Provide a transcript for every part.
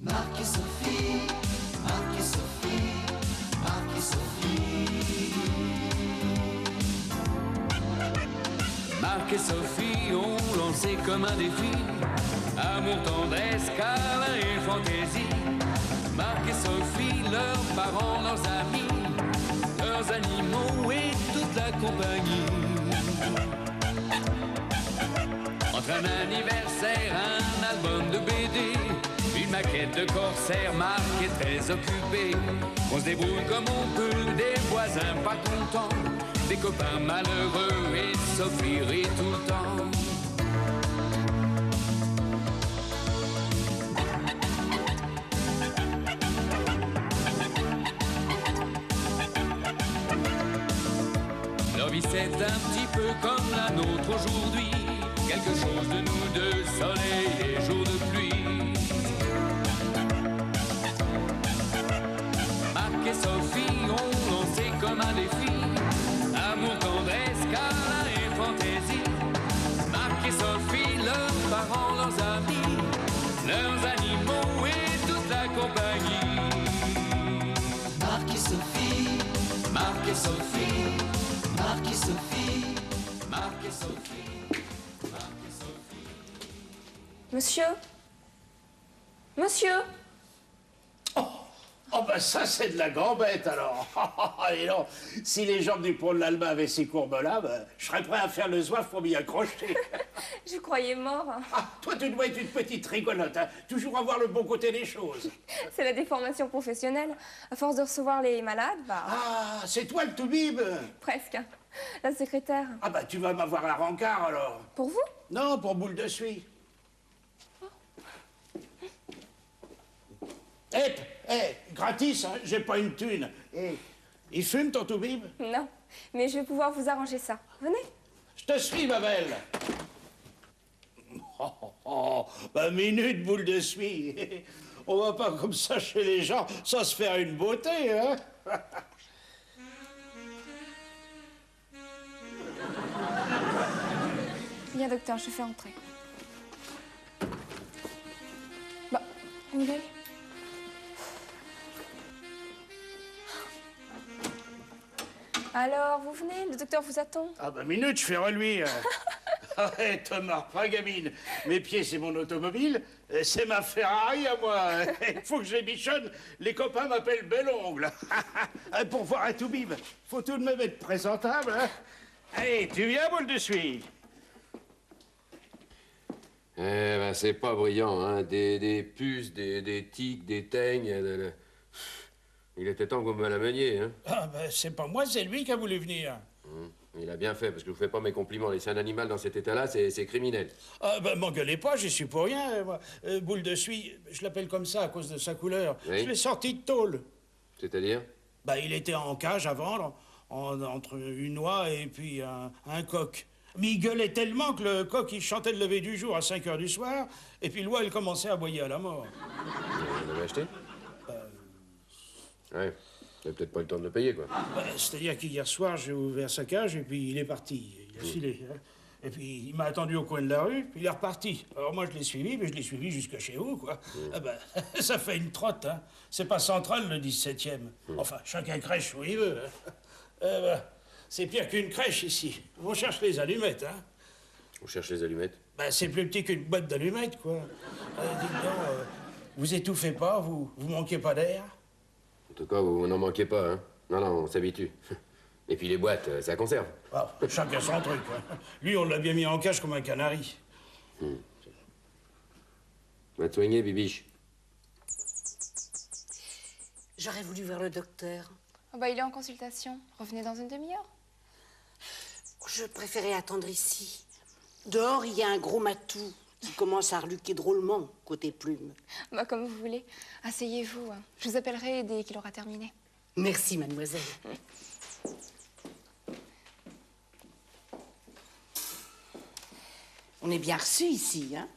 Marc et Sophie, Marc et Sophie, Marc et Sophie. Marc et Sophie ont lancé comme un défi amour, tendresse, câlin et fantaisie. Marc et Sophie, leurs parents, leurs amis, leurs animaux et toute la compagnie. Entre un anniversaire, un album de BD, une maquette de corsaire, Marc est très occupé. On se débrouille comme on peut, des voisins pas contents, des copains malheureux et Sophie rit tout le temps. Leur vie c'est un petit peu comme la nôtre aujourd'hui, quelque chose de nous deux, soleil et jours de pluie. Marc et Sophie ont lancé comme un défi amour, tendresse, câlin et fantaisie. Marc et Sophie, leurs parents, leurs amis, leurs animaux et toute la compagnie. Marc et Sophie, Marc et Sophie, Marc et Sophie. Marc et Sophie, Marc et Sophie. Monsieur? Monsieur? Oh ben ça c'est de la gambette alors. Et non, si les jambes du pont de l'Alma avaient ces courbes-là, ben, je serais prêt à faire le zouave pour m'y accrocher. Je croyais mort. Ah, toi tu dois être une petite rigolote, hein. Toujours avoir le bon côté des choses. C'est la déformation professionnelle. À force de recevoir les malades, bah... Ah, c'est toi le toubib. Presque. La secrétaire. Ah bah tu vas m'avoir la rencard alors. Pour vous? Non, pour boule de suie. Gratis, hein, j'ai pas une thune. Il fume ton toubib? Non. Mais je vais pouvoir vous arranger ça. Venez. Je te suis, ma belle. Bah, minute, boule de suie. On va pas comme ça chez les gens sans se faire une beauté, hein. Bien, docteur, je fais entrer. Bah, on y va. Alors, vous venez? Le docteur vous attend. Ah bah, minute, je fais reluire. Ouais, te marre pas, gamine. Mes pieds, c'est mon automobile. C'est ma Ferrari à moi. Il faut que je les bichonne. Les copains m'appellent Bel-Ongle. Pour voir un toubib, faut tout de même être présentable, hein. Allez, tu viens, boule de suie? Eh ben, c'est pas brillant, hein. Des puces, des tiques, des teignes. Il était temps que vous me la meuniez, hein. Ah ben, c'est pas moi, c'est lui qui a voulu venir. Il a bien fait, parce que je vous fais pas mes compliments. Laisser un animal dans cet état-là, c'est criminel. Ah ben, m'engueulez pas, j'y suis pour rien, moi. Boule de suie, je l'appelle comme ça à cause de sa couleur. Oui. Je l'ai sorti de tôle. C'est-à-dire? Bah, il était en cage à vendre, entre une oie et puis un coq. Mais il gueulait tellement que le coq, il chantait le lever du jour à 5 heures du soir, et puis l'oie, elle commençait à aboyer à la mort. Vous l'avez acheté? Ouais. Vous avez peut-être pas eu le temps de le payer, quoi. Bah, c'est-à-dire qu'hier soir, j'ai ouvert sa cage, et puis il est parti. Il a filé. Hein. Et puis, il m'a attendu au coin de la rue, puis il est reparti. Alors moi, je l'ai suivi, mais je l'ai suivi jusqu'à chez vous, quoi. Ah ben, ça fait une trotte, hein. C'est pas central, le 17e. Enfin, chacun crèche où il veut. Hein. Ben, c'est pire qu'une crèche, ici. On cherche les allumettes, hein. On cherche les allumettes? Ben, c'est plus petit qu'une boîte d'allumettes, quoi. Dites donc, vous étouffez pas, vous manquez pas d'air? En tout cas, vous n'en manquez pas, hein. Non, on s'habitue. Et puis les boîtes, ça conserve. Ah, chacun son truc, hein. Lui, on l'a bien mis en cage comme un canari. Va te soigner, Bibiche. J'aurais voulu voir le docteur. Oh bah, il est en consultation. Revenez dans une demi-heure. Je préférais attendre ici. Dehors, il y a un gros matou qui commence à reluquer drôlement côté plume. Bah, comme vous voulez. Asseyez-vous. Hein. Je vous appellerai dès qu'il aura terminé. Merci, mademoiselle. On est bien reçus ici, hein?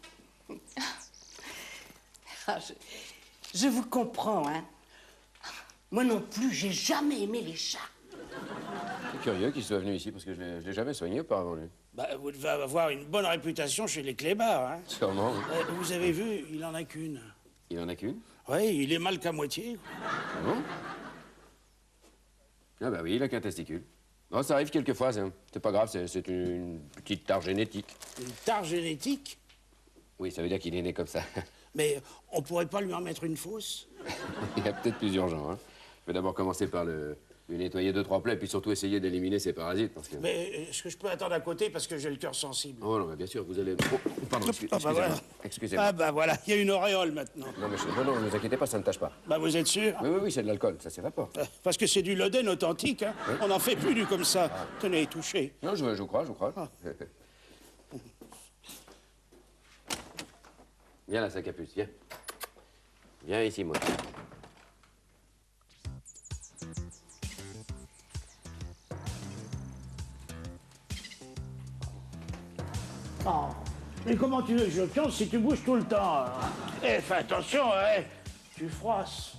Ah, je vous comprends, hein? Moi non plus, j'ai jamais aimé les chats. C'est curieux qu'il soit venu ici, parce que je l'ai jamais soigné auparavant, lui. Bah, vous devez avoir une bonne réputation chez les clébards, hein? Sûrement, oui. Vous avez vu, il en a qu'une. Il en a qu'une? Oui, il est mal qu'à moitié. Ah bon? Ah bah oui, il a qu'un testicule. Non, ça arrive quelquefois, c'est pas grave, c'est une petite tare génétique. Une tare génétique? Oui, ça veut dire qu'il est né comme ça. Mais on pourrait pas lui en mettre une fausse? Il y a peut-être plusieurs genres, hein. Je vais d'abord commencer par lui nettoyer 2-3 plaies, puis surtout essayer d'éliminer ses parasites, parce que... Mais est-ce que je peux attendre à côté parce que j'ai le cœur sensible? Oh non, mais bien sûr, vous allez... Oh, pardon, excusez-moi. voilà. Excusez-moi. Ah bah voilà, il y a une auréole maintenant. Non, mais non, ne vous inquiétez pas, ça ne tâche pas. Bah vous êtes sûr? Oui, c'est de l'alcool, ça s'évapore. Parce que c'est du Loden authentique, hein. Oui. On n'en fait plus du comme ça. Tenez, touchez. Non, je vous crois. Ah. Viens là, sa capuce, viens. Viens ici, moi. Oh. Mais comment tu veux que je pionce si tu bouges tout le temps? Eh, fais attention, hein. Tu froisses.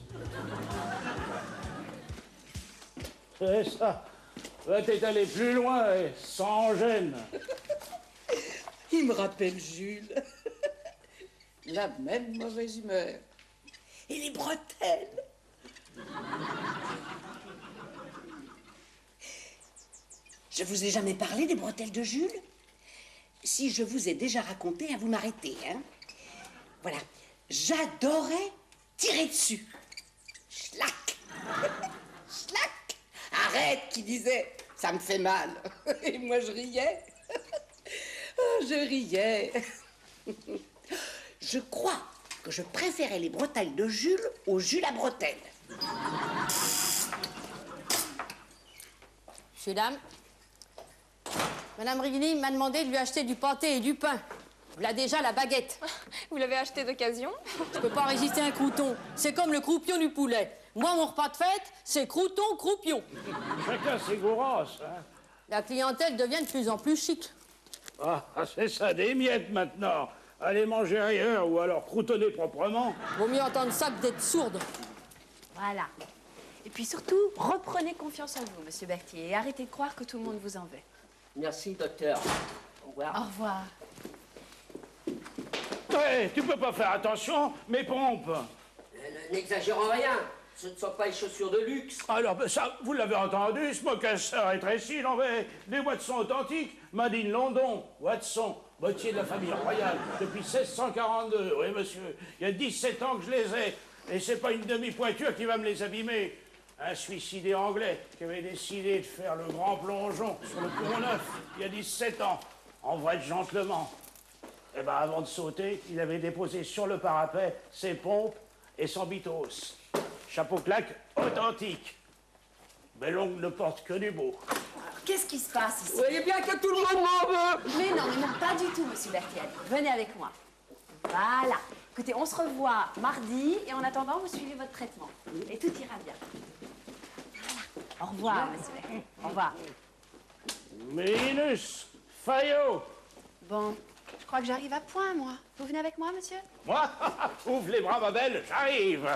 C'est ça. Va t'es allé plus loin, sans gêne. Il me rappelle Jules. La même mauvaise humeur. Et les bretelles. Je vous ai jamais parlé des bretelles de Jules? Si je vous ai déjà raconté, vous m'arrêtez, hein? Voilà. J'adorais tirer dessus. Schlac. Schlac. Arrête, qui disait, ça me fait mal. Et moi, je riais. Oh, je riais. Je crois que je préférais les bretelles de Jules aux Jules à bretelles. Monsieur, dame, Madame Rigny m'a demandé de lui acheter du pâté et du pain. Voilà déjà la baguette. Vous l'avez acheté d'occasion? Je peux pas résister à un crouton. C'est comme le croupion du poulet. Moi, mon repas de fête, c'est crouton-croupion. Chacun ses goûts roses, hein. La clientèle devient de plus en plus chic. Ah, c'est ça, des miettes maintenant. Allez manger ailleurs ou alors croutonner proprement. Vaut mieux entendre ça que d'être sourde. Voilà. Et puis surtout, reprenez confiance en vous, Monsieur Berthier, et arrêtez de croire que tout le monde vous en veut. Merci, docteur. Au revoir. Au revoir. Ouais, tu peux pas faire attention, mes pompes. N'exagérons rien. Ce ne sont pas les chaussures de luxe. Alors, ben ça, vous l'avez entendu, ce mocasseur rétréci, il en fait des Watson authentiques, Made in London, Watson, bottier de la famille royale, depuis 1642, oui, monsieur. Il y a 17 ans que je les ai, et c'est pas une demi-pointure qui va me les abîmer. Un suicidé anglais qui avait décidé de faire le grand plongeon sur le Pont-Neuf, il y a 17 ans, en vrai gentleman. Eh ben, avant de sauter, il avait déposé sur le parapet ses pompes et son bitos. Chapeau claque authentique. Bel ongle ne porte que du beau. Qu'est-ce qui se passe ici? Vous voyez bien que tout le monde m'en veut. Mais non, pas du tout, Monsieur Berthier. Venez avec moi. Voilà. Écoutez, on se revoit mardi, et en attendant, vous suivez votre traitement. Et tout ira bien. Voilà. Au revoir, Monsieur Berthier. Au revoir. Minus, Fayot. Bon, je crois que j'arrive à point, moi. Vous venez avec moi, monsieur? Moi, ouvre les bras, ma belle, j'arrive.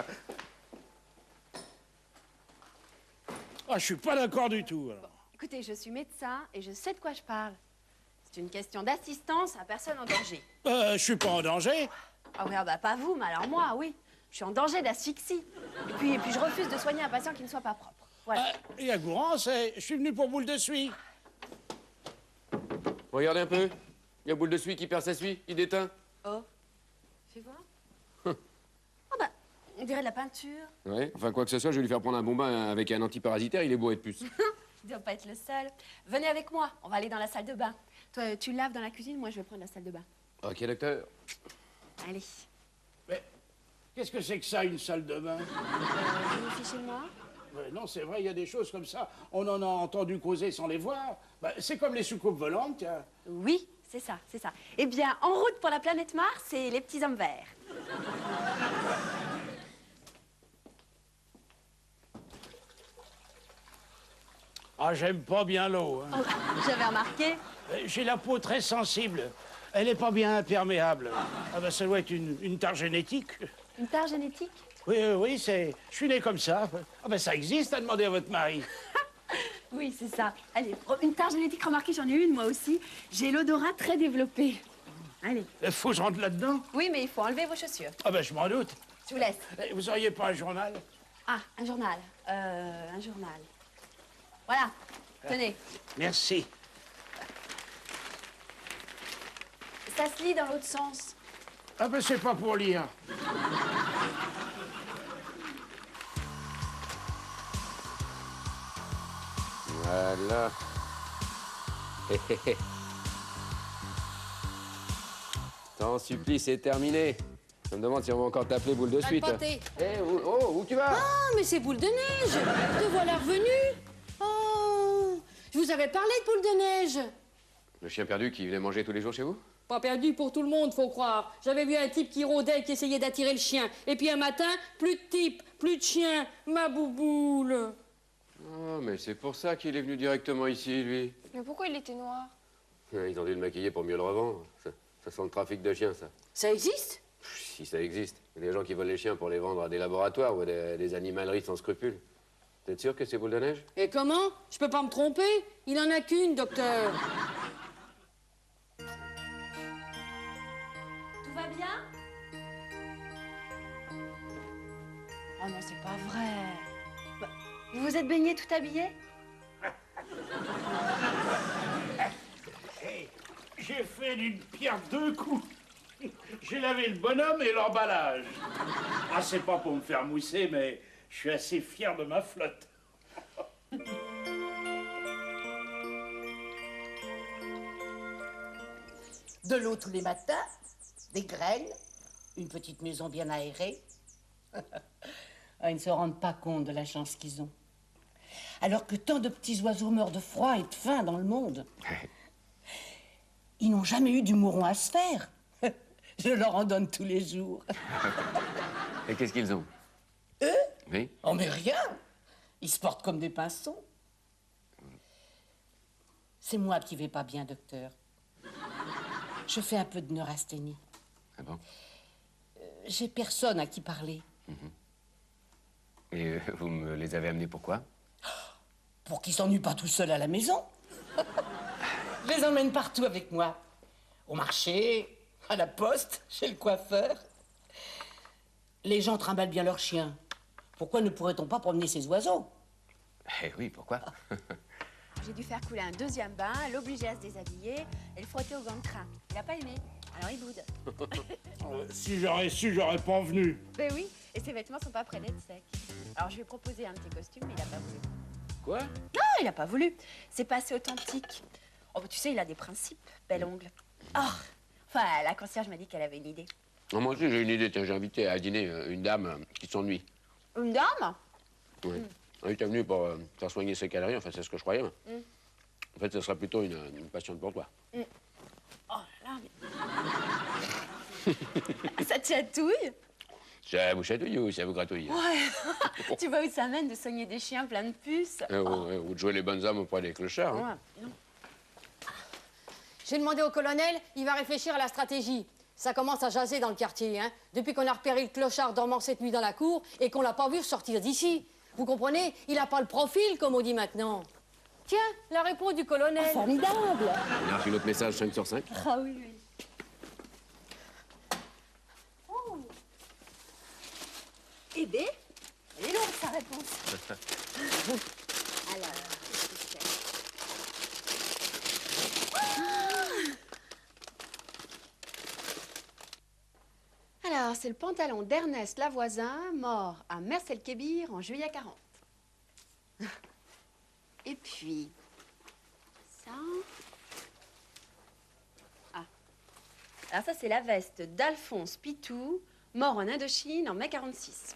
Ah, je suis pas d'accord du tout, alors. Écoutez, je suis médecin et je sais de quoi je parle. C'est une question d'assistance à personne en danger. Je suis pas en danger. Ah oui, ah bah pas vous, mais alors moi, oui. Je suis en danger d'asphyxie. Et puis je refuse de soigner un patient qui ne soit pas propre. Voilà. Et à Gouran, je suis venu pour boule de suie. Regardez un peu. Il y a boule de suie qui perd sa suie, il déteint. Oh. Fais voir. Ah bah, on dirait de la peinture. Ouais, enfin, quoi que ce soit, je vais lui faire prendre un bon bain avec un antiparasitaire, il est beau et de plus. Il doit pas être le seul. Venez avec moi, on va aller dans la salle de bain. Toi, tu laves dans la cuisine, moi je vais prendre la salle de bain. Ok, docteur. Allez. Mais qu'est-ce que c'est que ça, une salle de bain? Vous vous fichez de moi? Ouais, non, c'est vrai, il y a des choses comme ça. On en a entendu causer sans les voir. Bah, c'est comme les soucoupes volantes, tiens. Oui, c'est ça, c'est ça. Eh bien, en route pour la planète Mars, c'est les petits hommes verts. Ah, j'aime pas bien l'eau, hein. Oh, j'avais remarqué. J'ai la peau très sensible. Elle est pas bien imperméable. Ah ben, ça doit être une tare génétique. Une tare génétique? Oui, c'est... Je suis né comme ça. Ah ben, ça existe, à demander à votre mari. Oui, c'est ça. Allez, une tare génétique, remarquez, j'en ai une, moi aussi. J'ai l'odorat très développé. Allez. Faut que je rentre là-dedans? Oui, mais il faut enlever vos chaussures. Ah ben, je m'en doute. Je vous laisse. Vous auriez pas un journal? Ah, un journal. Un journal. Voilà. Tenez. Merci. Ça se lit dans l'autre sens. Ah ben, c'est pas pour lire. Voilà. Ton supplice est terminé. Je me demande si on va encore t'appeler boule de Pas de suite. pâté. Où tu vas? Ah, mais c'est boule de neige. Te voilà revenu. Oh, je vous avais parlé de boule de neige. Le chien perdu qui venait manger tous les jours chez vous? Pas perdu pour tout le monde, faut croire. J'avais vu un type qui rôdait et qui essayait d'attirer le chien. Et puis un matin, plus de type, plus de chien, ma bouboule. Oh, mais c'est pour ça qu'il est venu directement ici, lui. Mais pourquoi il était noir? Ils ont dû le maquiller pour mieux le revendre. Ça sent le trafic de chiens, ça. Ça existe? Si ça existe. Il y a des gens qui volent les chiens pour les vendre à des laboratoires ou à des animaleries sans scrupules. T'es sûr que c'est boule de neige? Et comment? Je peux pas me tromper. Il en a qu'une, docteur. Tout va bien? Oh non, c'est pas vrai. Bah, vous vous êtes baigné tout habillé? Hey, j'ai fait d'une pierre deux coups. J'ai lavé le bonhomme et l'emballage. Ah, c'est pas pour me faire mousser, mais je suis assez fier de ma flotte. De l'eau tous les matins, des graines, une petite maison bien aérée. Ah, ils ne se rendent pas compte de la chance qu'ils ont. Alors que tant de petits oiseaux meurent de froid et de faim dans le monde. Ils n'ont jamais eu du mouron à se faire. Je leur en donne tous les jours. Et qu'est-ce qu'ils ont? Eux? Oui? Oh, mais rien. Ils se portent comme des pinsons. C'est moi qui vais pas bien, docteur. Je fais un peu de neurasthénie. Ah bon? J'ai personne à qui parler. Et vous me les avez amenés pourquoi? Pour qu'ils s'ennuient pas tout seuls à la maison. Je les emmène partout avec moi. Au marché, à la poste, chez le coiffeur. Les gens trimballent bien leurs chiens. Pourquoi ne pourrait-on pas promener ces oiseaux? Eh oui, pourquoi? J'ai dû faire couler un deuxième bain, l'obliger à se déshabiller et le frotter au gant de train. Il a pas aimé, alors il boude. Si j'aurais su, j'aurais pas venu. Ben oui, et ses vêtements sont pas prêts d'être secs. Alors je lui ai proposé un petit costume, mais il a pas voulu. Quoi? Non, il a pas voulu. C'est pas assez authentique. Oh, tu sais, il a des principes, bel ongle. Oh, enfin, la concierge m'a dit qu'elle avait une idée. Non, moi aussi, j'ai une idée. Tiens, j'ai invité à dîner une dame qui s'ennuie. Une dame? Oui. Elle était venue pour faire soigner ses calories, enfin, c'est ce que je croyais. En fait, ce sera plutôt une patiente pour toi. Oh là là, mais... Ça te chatouille? Ça vous chatouille ou ça vous gratouille? Ouais. Tu vois où ça mène de soigner des chiens pleins de puces? Ou de jouer les bonnes âmes auprès des clochards. Hein. Ouais. J'ai demandé au colonel, il va réfléchir à la stratégie. Ça commence à jaser dans le quartier, hein. Depuis qu'on a repéré le clochard dormant cette nuit dans la cour et qu'on l'a pas vu sortir d'ici. Vous comprenez? Il a pas le profil, comme on dit maintenant. Tiens, la réponse du colonel. Formidable! On a reçu notre message 5 sur 5. Ah oui, oui. Oh. Eh bien, elle est longue, sa réponse. Alors, qu'est-ce que c'est? Alors, c'est le pantalon d'Ernest Lavoisin, mort à Mers-el-Kébir en juillet 40. Et puis, ça... Ah. Alors ça, c'est la veste d'Alphonse Pitou, mort en Indochine en mai 46.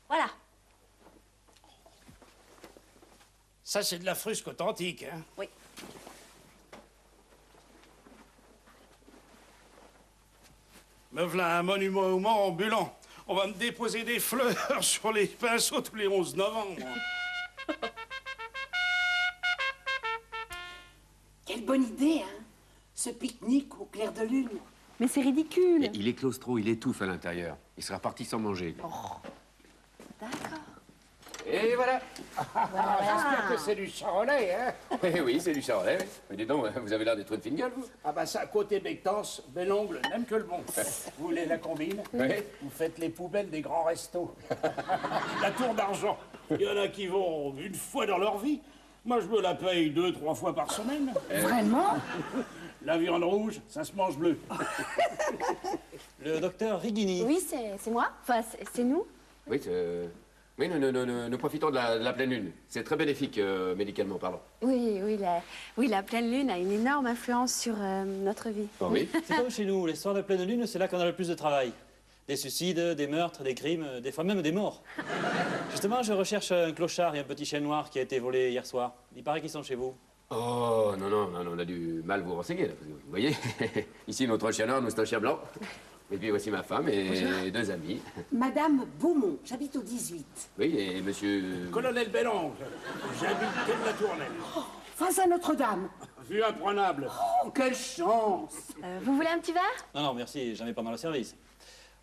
Voilà. Ça, c'est de la frusque authentique, hein. Oui. Me v'là un monument au mort ambulant. On va me déposer des fleurs sur les pinceaux tous les 11 novembre. Quelle bonne idée, hein? Ce pique-nique au clair de lune. Mais c'est ridicule. Il est claustro, il étouffe à l'intérieur. Il sera parti sans manger. D'accord. Et voilà. J'espère que c'est du charolais, hein. Eh oui, c'est du charolais. Oui. Mais dis donc, vous avez l'air d'être une fine gueule, vous. Ah bah ça, côté Bectance, Bellongle n'aime que le bon. Vous voulez la combine? Oui. Vous faites les poubelles des grands restos. La tour d'argent. Il y en a qui vont une fois dans leur vie. Moi, je me la paye 2-3 fois par semaine. Vraiment? La viande rouge, ça se mange bleu. Le docteur Rigini. Oui, c'est moi. Enfin, c'est nous. Oui, oui, nous profitons de la pleine lune. C'est très bénéfique, médicalement parlant. Oui, la pleine lune a une énorme influence sur notre vie. Oh, oui. C'est comme chez nous, les soirs de pleine lune, c'est là qu'on a le plus de travail. Des suicides, des meurtres, des crimes, des fois même des morts. Justement, je recherche un clochard et un petit chien noir qui a été volé hier soir. Il paraît qu'ils sont chez vous. Oh, non, on a dû mal vous renseigner, là. Vous voyez, ici, notre chien noir, nous, c'est un chien blanc. Et puis voici ma femme et 2 amis. Madame Beaumont, j'habite au 18. Oui, et monsieur... Colonel Bellongle, j'habite quai de la Tournelle. Face à Notre-Dame. Vue imprenable. Oh, quelle chance! Vous voulez un petit verre? Non, merci, jamais pendant le service.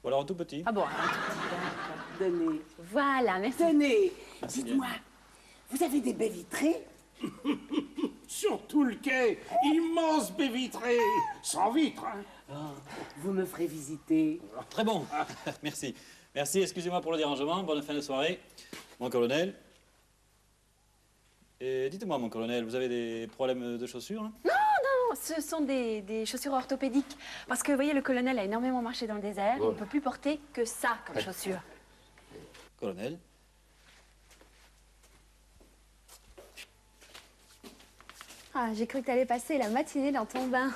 Ou alors un tout petit. Ah bon, Donnez. voilà, merci. Tenez, dites-moi, vous avez des baies vitrées? Sur tout le quai, immense baie vitrée, sans vitre. Hein. Vous me ferez visiter. Très bon. Merci. Merci, excusez-moi pour le dérangement. Bonne fin de soirée. Mon colonel. Et dites-moi, mon colonel, vous avez des problèmes de chaussures, hein? Non, ce sont des chaussures orthopédiques. Parce que, vous voyez, le colonel a énormément marché dans le désert. Oh. Il ne peut plus porter que ça comme chaussures. Colonel. Ah, j'ai cru que t'allais passer la matinée dans ton bain.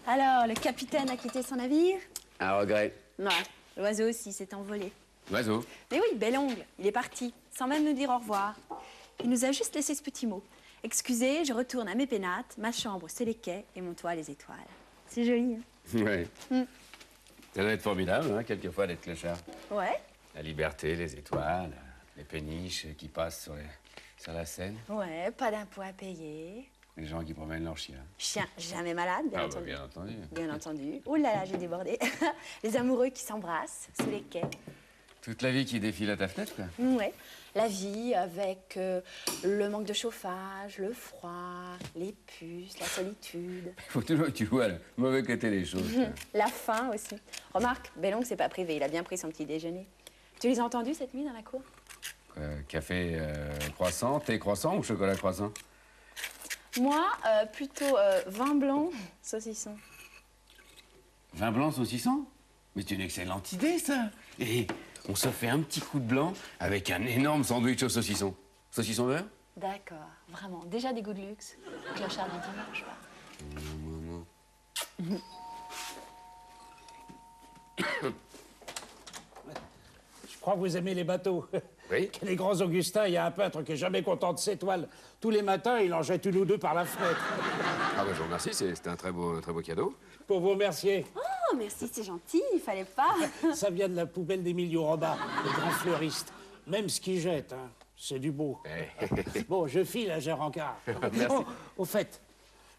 Alors, le capitaine a quitté son navire? Un regret. Ouais, l'oiseau aussi s'est envolé. Oiseau. Mais oui, Bellongle, il est parti, sans même nous dire au revoir. Il nous a juste laissé ce petit mot. Excusez, je retourne à mes pénates, ma chambre c'est les quais et mon toit les étoiles. C'est joli, hein? Oui. Ça doit être formidable, hein, quelquefois, d'être clochard. Ouais, La liberté, les étoiles, les péniches qui passent sur la Seine. ouais, pas d'impôts à payer. Les gens qui promènent leurs chiens. Chien jamais malade, bien Ah, bah, entendu. bien entendu. Bien entendu. Oh là là, j'ai débordé. Les amoureux qui s'embrassent sous les quais. Toute la vie qui défile à ta fenêtre, quoi. Ouais. La vie avec le manque de chauffage, le froid, les puces, la solitude. Faut toujours que tu vois le mauvais côté des choses, quoi. La faim aussi. Remarque, Bellongle, c'est pas privé, il a bien pris son petit déjeuner. Tu les as entendus cette nuit dans la cour? Café croissant, thé croissant ou chocolat croissant? Moi, plutôt vin blanc, saucisson. Vin blanc saucisson? Mais c'est une excellente idée, ça. Et on se fait un petit coup de blanc avec un énorme sandwich au saucisson. Saucisson beurre? D'accord, vraiment. Déjà des goûts de luxe. Clochard du dimanche, quoi. Je crois que vous aimez les bateaux. Oui. Les grands Augustins, il y a un peintre qui est jamais content de ses toiles. Tous les matins, il en jette une ou deux par la fenêtre. Ah bah je vous remercie, c'était un très beau cadeau. Pour vous remercier. Oh, merci, c'est gentil, il fallait pas. Ça vient de la poubelle d'Emilio Roba, le grand fleuriste. Même ce qu'il jette, hein, c'est du beau. Bon, je file à Gérard. Merci. Oh, au fait,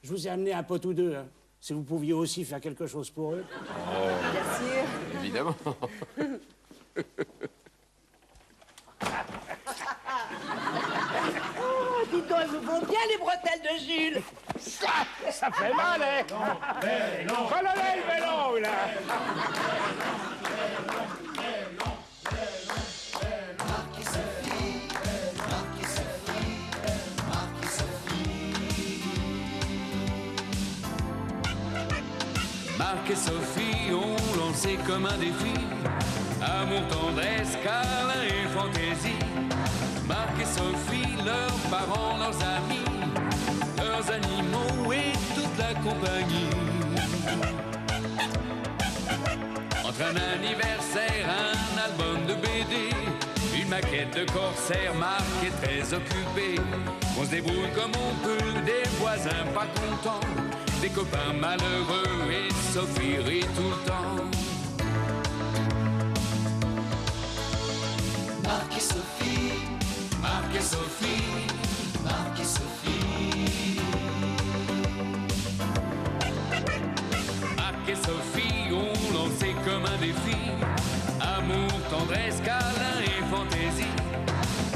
je vous ai amené un pot ou deux. Hein. Si vous pouviez aussi faire quelque chose pour eux. Bien sûr. Évidemment. Oh, dites donc, elles vous vont bien les bretelles de Jules. Ça fait mal, hein? Colonel Bellongle, là. Marc et Sophie ont lancé comme un défi amour, tendresse, câlin et fantaisie. Marc et Sophie, leurs parents, leurs amis, leurs animaux et toute la compagnie. Entre un anniversaire, un album de BD, une maquette de corsaire, Marc est très occupé. On se débrouille comme on peut, des voisins pas contents, des copains malheureux et Sophie rit tout le temps. Marc et Sophie, Marc et Sophie, Marc et Sophie, Marc et Sophie ont lancé comme un défi amour, tendresse, câlin et fantaisie.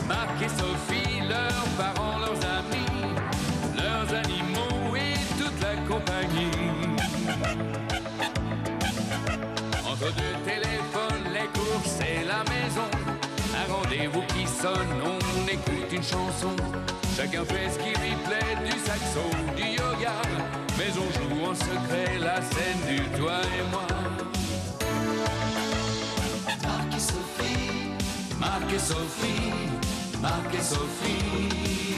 Marc et Sophie, leurs parents, leurs amis, entre deux téléphones, les courses et la maison. Un rendez-vous qui sonne, on écoute une chanson. Chacun fait ce qui lui plaît, du saxo, du yoga. Mais on joue en secret la scène du toi et moi. Marc et Sophie, Marc et Sophie, Marc et Sophie.